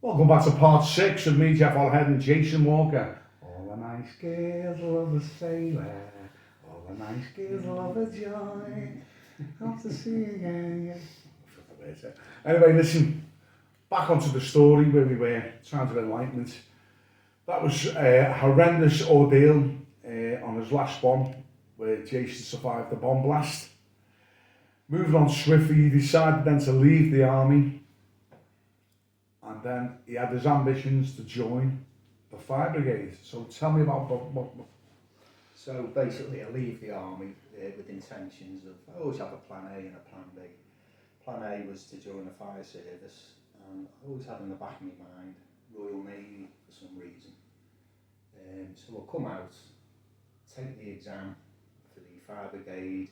Welcome back to part 6 with me, Jeff Ollerhead and Jason Walker. All the nice girls love a sailor. All the nice girls love a joy. Have to see again. Anyway, listen, back onto the story where we were, Sounds of Enlightenment. That was a horrendous ordeal on his last bomb, where Jason survived the bomb blast. Moving on swiftly, he decided then to leave the army. And then he had his ambitions to join the Fire Brigade. So tell me about what. So basically, I leave the army with intentions of, I always have a plan A and a plan B. Plan A was to join the fire service, and I always had in the back of my mind Royal Navy for some reason. So I'll come out, take the exam for the Fire Brigade,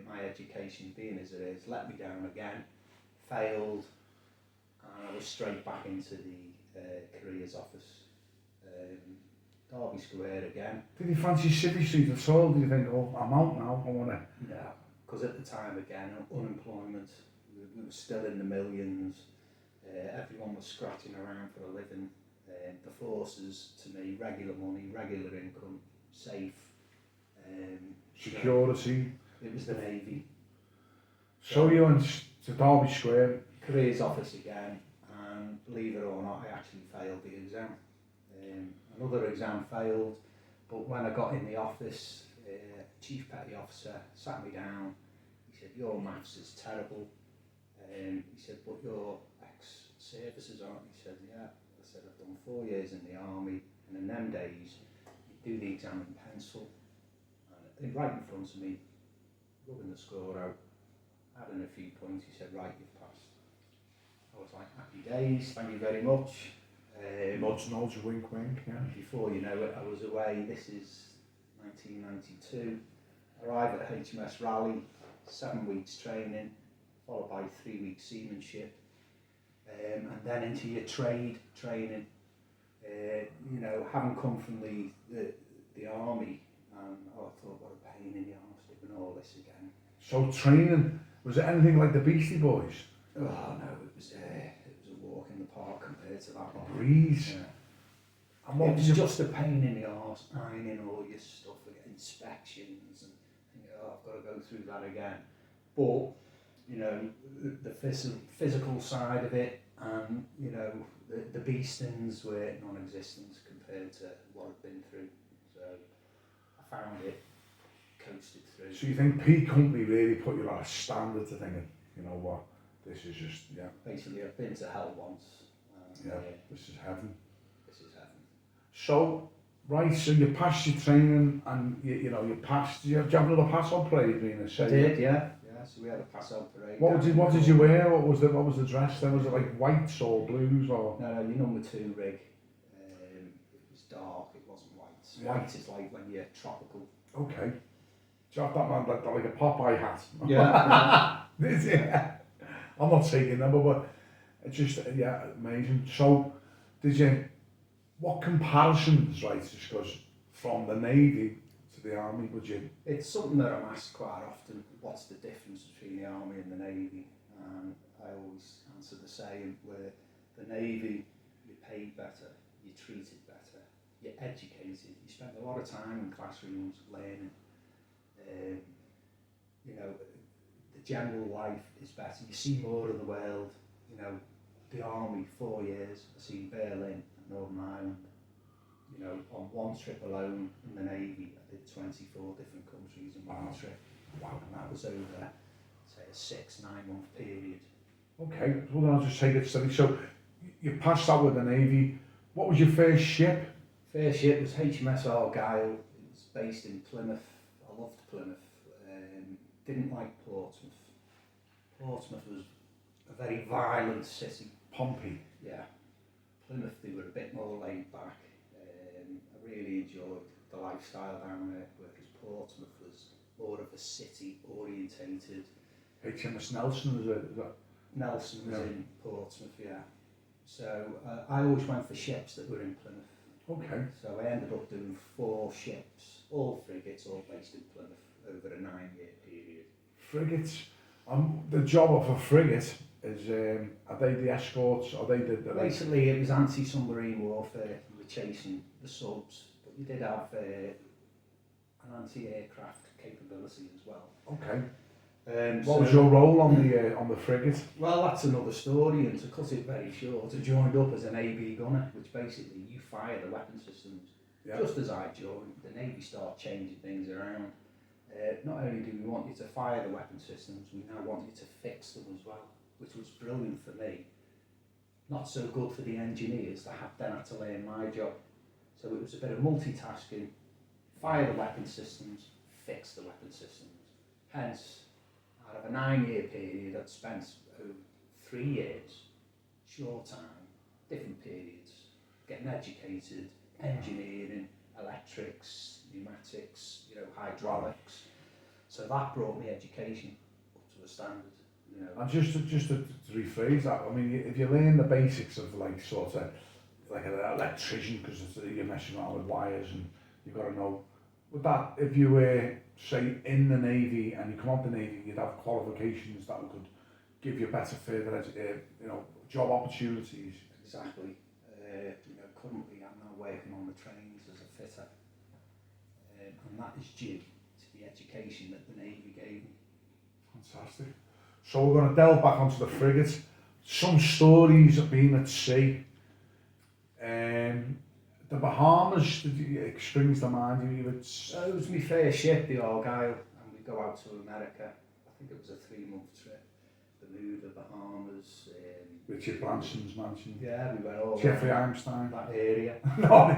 my education being as it is, let me down again, failed, and I was straight back into the careers office. Derby Square again. Did you fancy City Street at all? Do you think, oh, I'm out now, I want to... No, because at the time again, unemployment, we were still in the millions, everyone was scratching around for a living. The forces, to me, regular money, regular income, safe. Security. It was the Navy. So you went to Derby Square. Careers office again, and believe it or not, I actually failed the exam. Another exam failed, but when I got in the office, Chief Petty Officer sat me down. He said, "Your maths is terrible." He said, "But you're ex-services, aren't you?" He said, "Yeah." I said, "I've done 4 years in the army, and in them days, you do the exam in pencil." And right in front of me, rubbing the score out, adding a few points, he said, "Right, you've passed." I was like, "Happy days, thank you very much." Nudge, nudge, wink, wink, yeah. Before you know it, I was away. This is 1992. Arrive at HMS Raleigh, 7 weeks training, followed by 3 weeks seamanship, and then into your trade training. Having come from the army, I thought, what a pain in the arse doing all this again. So training, was it anything like the Beastie Boys? Oh no, it was a walk in the park compared to that one. Breeze. Yeah. And what It was just a pain in the arse, ironing all your stuff, inspections, and thinking, oh, I've got to go through that again. But, the physical side of it, and, the bee stings were non-existent compared to what I've been through. So I found it, coasted through. So you think P Company really put you at a standard to thinking, you know what, this is just, yeah. Basically, I've been to hell once. Yeah, this is heaven. This is heaven. So, right, so you passed your training and you passed, did you have another pass-out parade being a I did, yeah. Yeah, so we had a pass-out parade. What did you wear? What was the dress then? Was it like whites or blues or? No, your number 2 rig. It was dark, it wasn't white. Yeah. White is like when you're tropical. Okay. Do you have that man like a Popeye hat? Yeah. Yeah. I'm not taking them, but it's just, yeah, amazing. So, what comparisons, right, just goes from the Navy to the Army, would you? It's something that I'm asked quite often, what's the difference between the Army and the Navy? And I always answer the same, where the Navy, you're paid better, you're treated better, you're educated, you spend a lot of time in classrooms learning. The general life is better, you see more of the world. The Army, 4 years, I seen Berlin, Northern Ireland. On one trip alone in the Navy, I did 24 different countries in one trip. Wow. And that was over, say, a 6-9 month period. Okay, well I'll just take it steady. So, you passed that with the Navy. What was your first ship? First ship was HMS Argyle. It was based in Plymouth. I loved Plymouth. Didn't like Portsmouth. Portsmouth was a very violent city. Pompey. Yeah. Plymouth, they were a bit more laid back. I really enjoyed the lifestyle down there, whereas Portsmouth was more of a city orientated. HMS Nelson, is that? Nelson was in Portsmouth, yeah. So I always went for ships that were in Plymouth. Okay. So I ended up doing 4 ships, all frigates, all based in Plymouth over a 9-year period. Frigates. The job of a frigate is are they the escorts? Are they the Basically, it was anti-submarine warfare. You were chasing the subs, but you did have an anti-aircraft capability as well. Okay. What What was your role on the frigate? Well, that's another story, and to cut it very short, I joined up as an AB gunner, which basically you fire the weapon systems. Yeah. Just as I joined, the Navy started changing things around. Not only do we want you to fire the weapon systems, we now want you to fix them as well, which was brilliant for me. Not so good for the engineers that then had to learn my job. So it was a bit of multitasking, fire the weapon systems, fix the weapon systems. Hence, out of a 9-year period, I'd spent over 3 years, short time, different periods, getting educated, engineering, electrics, pneumatics, hydraulics. So that brought me education up to a standard. And just to rephrase that, I mean, if you learn the basics of sort of like an electrician, because you're messing around with wires and you've got to know, would that, if you were, say, in the Navy and you come out the Navy, you'd have qualifications that could give you better further, job opportunities? Exactly. Currently I'm now working on the trains as a fitter, and that is due to the education that the Navy gave me. Fantastic. So we're going to delve back onto the frigate. Some stories of being at sea. The Bahamas, it springs to mind. It was my first ship, the Argyle, and we go out to America. I think it was a 3-month trip. Bermuda, Bahamas. Richard Branson's mansion. Yeah, we went all Jeffrey Einstein. That area. No,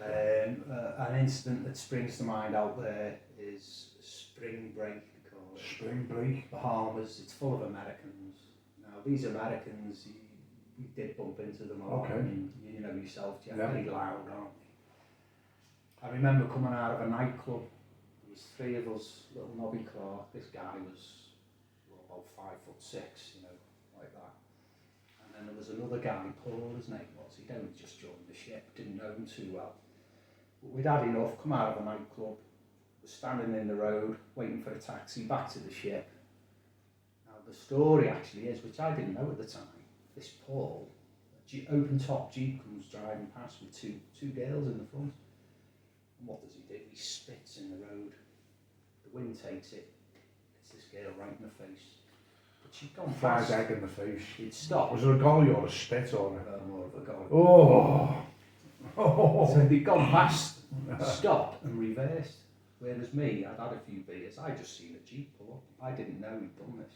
an incident that springs to mind out there is spring break, we call it. Spring break. Bahamas, it's full of Americans. Now, these Americans, we did bump into them a lot. Okay. I mean, you know yourself, Jeff, very loud, aren't they? I remember coming out of a nightclub. There was 3 of us, little Nobby Clark. This guy was about 5'6", like that. And then there was another guy, Paul, his name was. He'd only just joined the ship, didn't know him too well. But we'd had enough, come out of a nightclub, was standing in the road, waiting for a taxi back to the ship. Now the story actually is, which I didn't know at the time, this Paul, open top Jeep comes driving past with two girls in the front. And what does he do? He spits in the road. The wind takes it, hits this girl right in the face. But she'd gone Fried fast. egg in the face. She'd stopped. Was there a golly or a spit or More of a golly. Oh! So they'd gone past, stopped and reversed. Whereas me, I'd had a few beers, I just seen a Jeep pull up. I didn't know he'd done this.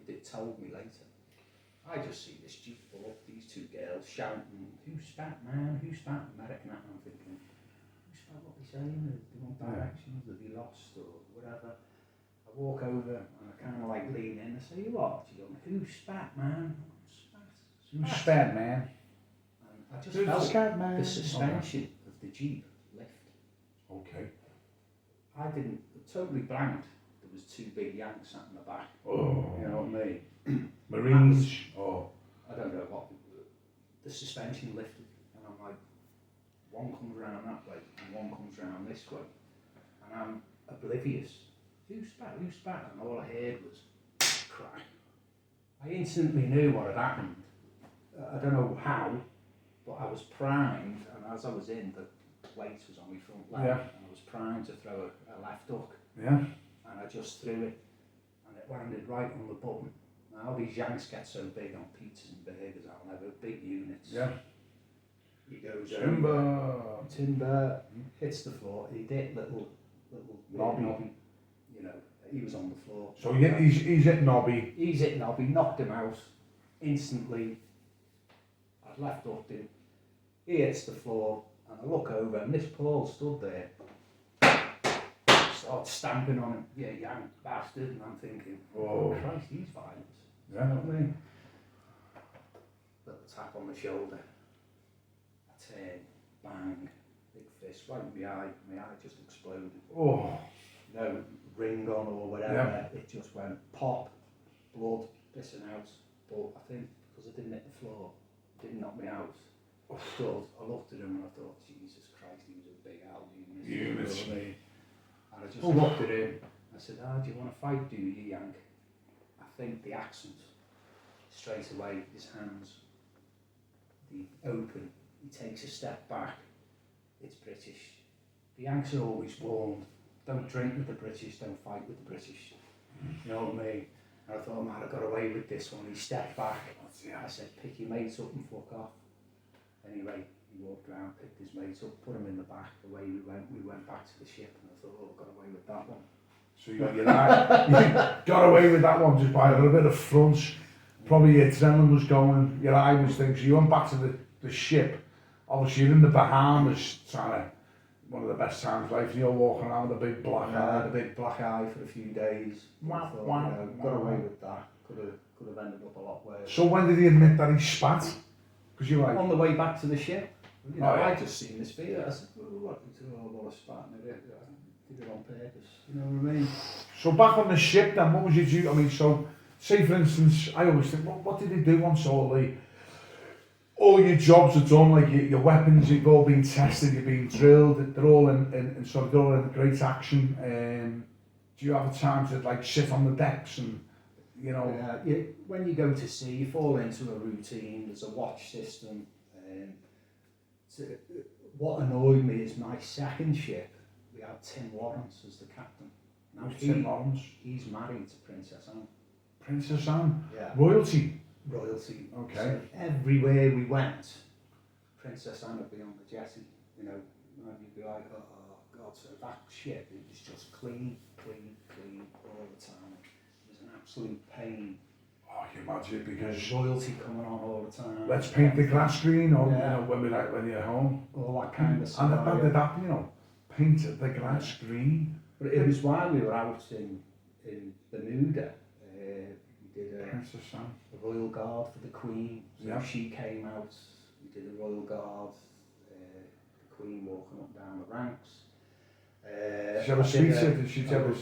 They told me later. I just see this Jeep pull up, these 2 girls shouting, "Who spat, man? Who spat?" American accent. I'm thinking, who spat, what they saying? They want directions, are they lost or whatever? I walk over and I kind of lean in and say, "What?" She goes, "Who spat, man?" Who spat, man? And I just felt man? the suspension of the Jeep lift. Okay. I didn't, totally blanked. There was 2 big Yanks sat in the back. Oh. You know what I mean? Marines. I don't know what, the suspension lifted, and I'm like, one comes round that way and one comes round this way, and I'm oblivious. Who spat? And all I heard was crack. I instantly knew what had happened. I don't know how, but I was primed, and as I was in, the weight was on my front leg, and I was primed to throw a left hook, and I just threw it, and it landed right on the button. Now these Yanks get so big on pizzas and burgers, I'll never, big units. Yeah. He goes Timber. hits the floor. He did little Nobby. He was on the floor. So he's at Nobby. He's hit Nobby, knocked him out instantly. I'd left hooked him. He hits the floor, and I look over, and this Paul stood there. Started stamping on him. Yeah, Yank bastard, and I'm thinking, oh Christ, he's violent. Yeah. You know what I mean? Little tap on the shoulder. A turn, bang, big fist right in my eye. My eye just exploded. Oh. No ring on or whatever. It just went pop, blood, pissing out. But I think because I didn't hit the floor, it didn't knock me out. I looked at him and I thought, Jesus Christ, he was a big Al unit. You know what I mean? And I just looked at him. I said, "Do you want to fight, do you, Yank?" I think the accent straight away his hands, they open, he takes a step back, it's British. The Yanks are always warned, don't drink with the British, don't fight with the British. You know what I mean? And I thought, man, I got away with this one. He stepped back. I said, pick your mates up and fuck off. Anyway, he walked around, picked his mates up, put them in the back. Away we went back to the ship, and I thought, oh, I got away with that one. So you got away with that one just by a little bit of front. Probably your adrenaline was going, your eye was thinking. So you went back to the ship. Obviously you're in the Bahamas trying to, one of the best times of life, you're walking around with a big black eye. I had a big black eye for a few days. Got away with that. Could have ended up a lot worse. So when did he admit that he spat? Because you're like... On the way back to the ship. You know, yeah. I just seen this video. I said, what? What a spat. And I did it on purpose. You know what I mean? So back on the ship then, what was your duty? I mean, so, say for instance, I always think, what did they do once all your jobs are done, like your weapons, you've all been tested, you've been drilled, they're all in sort of, they're all in great action. Do you have a time to like sit on the decks and, you know? When you go to sea, you fall into a routine, there's a watch system. What annoyed me is my second ship, we had Tim Lawrence as the captain. Now Tim Lawrence? He's married to Princess Anne. Princess Anne? Yeah. Royalty? Royalty. Okay. So everywhere we went, Princess Anne would be on the jetty, you know, and you'd be like, oh God, so that ship, it was just clean all the time. It was an absolute pain. Oh, you imagine, because royalty coming on all the time. Let's paint the glass green, or yeah. You know, when you're at home. All that kind of stuff. And did that, you know, paint the glass green. But it was while we were out in Bermuda, we did a royal guard for the Queen. So yeah. She came out, we did a royal guard, the Queen walking up and down the ranks. Did she have a speech? Did she ever...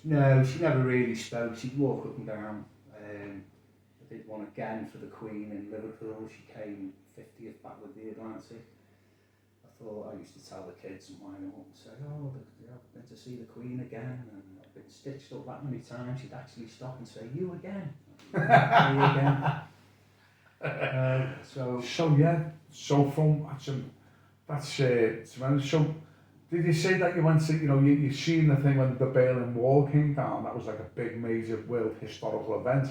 No, she never really spoke. She'd walk up and down. I did one again for the Queen in Liverpool. She came 50th back with the Atlantic. I used to tell the kids and wind them up and say, oh, I've been to see the Queen again, and I've been stitched up that many times. She'd actually stop and say, you again. You again. So from that's tremendous. So did you say that you went to, you know, you seen the thing when the Berlin Wall came down? That was like a big major world historical event.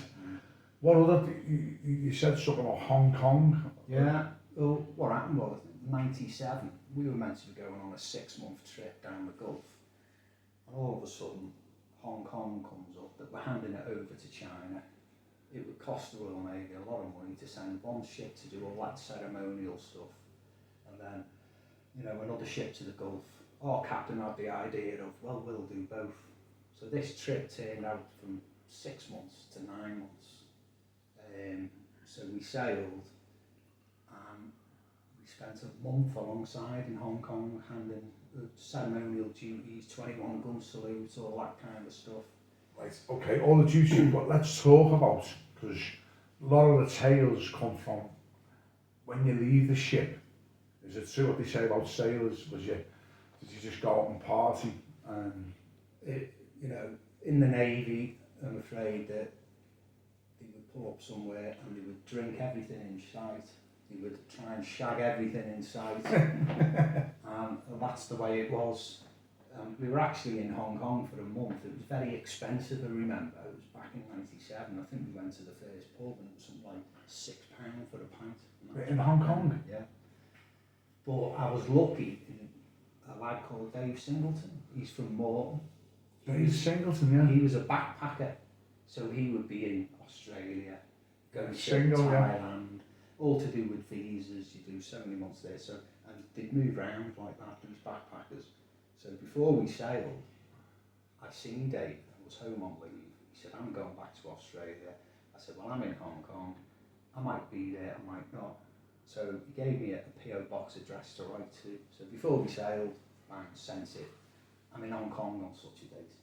What other, you said something about Hong Kong? Yeah, well, what happened was, 97, we were meant to be going on a 6-month trip down the Gulf, and all of a sudden Hong Kong comes up that we're handing it over to China. It would cost the Royal Navy a lot of money to send one ship to do all that ceremonial stuff, and then, you know, another ship to the Gulf. Our captain had the idea of, well, we'll do both. So this trip turned out from 6 months to 9 months. So we sailed, and we spent a month alongside in Hong Kong, handing ceremonial duties, 21 gun salutes, all that kind of stuff. Right, okay, all the duties, but let's talk about, because a lot of the tales come from when you leave the ship. Is it true what they say about sailors? Did you just go out and party? You know, in the Navy, I'm afraid that they would pull up somewhere and they would drink everything in sight. They would try and shag everything in sight. And that's the way it was. We were actually in Hong Kong for a month. It was very expensive, I remember. It was back in 97. I think we went to the first pub and it was something like £6 for a pint. In Hong Kong? Yeah. But I was lucky in a lad called Dave Singleton. He's from Morton. Dave Singleton, yeah. He was a backpacker, so he would be in Australia, going to Thailand, all to do with visas. You do so many months there, so and they'd move around like that. These backpackers. So before we sailed, I seen Dave. I was home on leave. He said, "I'm going back to Australia." I said, "Well, I'm in Hong Kong. I might be there, I might not." So he gave me a PO box address to write to. So before we sailed, I sent it. I'm in Hong Kong on such a date.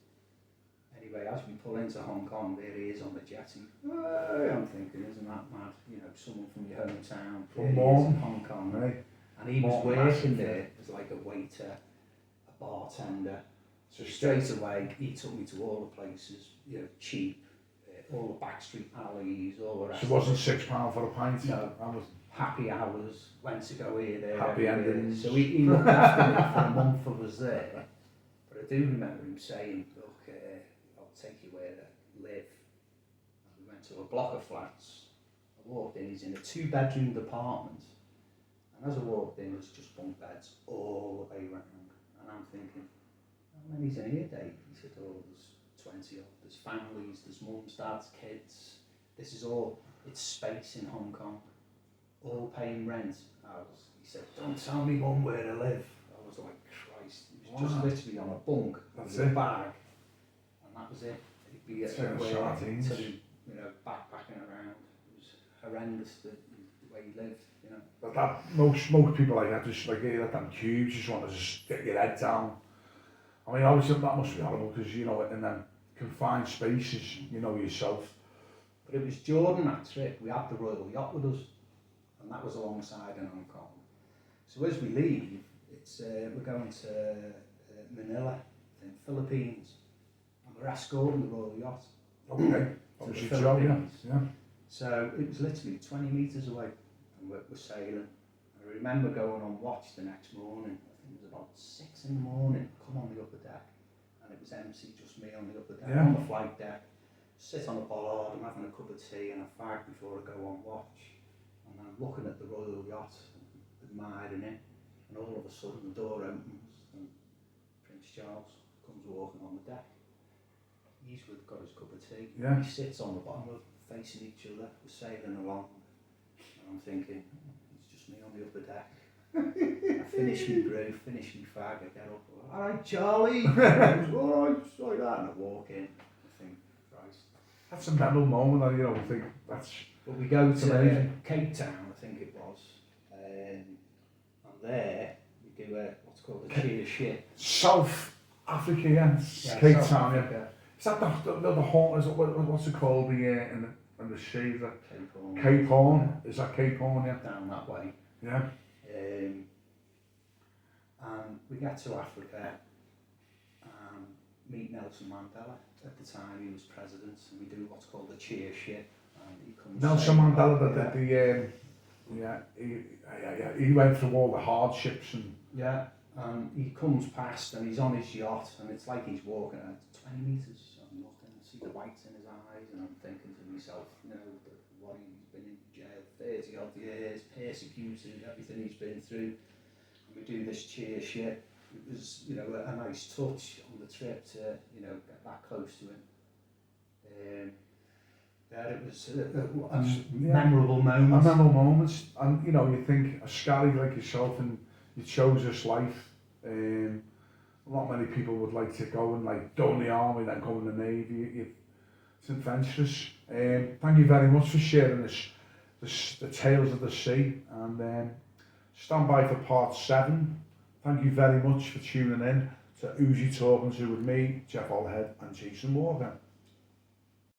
Anyway, as we pull into Hong Kong, there he is on the jetty. I'm thinking, isn't that mad? You know, someone from your hometown, from Morton, Hong Kong. Right. And he was working there as like a waiter, a bartender. So straight away, he took me to all the places, you know, cheap, all the backstreet alleys, all the rest. So it wasn't £6 for a pint? No. That was Happy hours, went to go here, there, happy everywhere. endings. So he looked after me for a month I was there. But I do remember him saying, look, I'll take you where to live. And we went to a block of flats. I walked in, he's in a 2-bedroom apartment. And as I walked in, there's just bunk beds all the way around. And I'm thinking, how many's in here, Dave? He said, oh, there's 20 odd. There's families, there's mums, dads, kids. This is all, it's space in Hong Kong. All paying rent. He said, don't tell me one where to live. I was like, Christ. He was just literally on a bunk with a bag. And that was it. He'd be everywhere until he, backpacking around. It was horrendous the way he lived, you know. But that, most people like that, just like that damn cubes, just want to just get your head down. I mean, obviously that must be horrible because, in them confined spaces, yourself. But it was during that trip, we had the Royal Yacht with us. And that was alongside in Hong Kong. So as we leave, we're going to Manila in Philippines, and we're escorting the Royal Yacht. Okay, to the Philippines. Yeah. So it was literally 20 metres away, and we're sailing. I remember going on watch the next morning. I think it was about 6 in the morning. Come on the upper deck, and it was empty, just me on the upper deck, on the flight deck. Sit on the bollard, I'm having a cup of tea and a fag before I go on watch. And I'm looking at the Royal Yacht, admiring it, and all of a sudden the door opens and Prince Charles comes walking on the deck. He's got his cup of tea, he sits on the bottom, we're facing each other, we're sailing along, and I'm thinking, it's just me on the upper deck. I finish me brew, finish me fag, I get up, alright Charlie, alright, just like that, and I walk in, I think, Christ. That's a memorable moment, I think that's... But we go to Cape Town, I think it was, and there we do what's called a cheer ship. South Africa, Cape South Town, Africa. Is that the Horn? Is it, what's it called? In the sea, Cape Horn. Cape Horn. Is that Cape Horn? Yeah. Down that way. Yeah. And we get to Africa and meet Nelson Mandela. At the time, he was president, and we do what's called a cheer ship. Nelson Mandela, he went through all the hardships and... Yeah, and he comes past and he's on his yacht and it's like he's walking at 20 metres. I'm looking, I see the whites in his eyes and I'm thinking to myself, what he's been in jail 30 odd years, persecuted, everything he's been through. And we do this cheer ship. It was, a nice touch on the trip to, get that close to him. It was memorable moments. Memorable moments, and you think a scally like yourself, and you chose this life. Not many people would like to go and go in the army, then go in the navy. It's adventurous. Thank you very much for sharing the tales of the sea, and stand by for part 7. Thank you very much for tuning in to Uzi Talking To with me, Jeff Ollerhead and Jason Walker.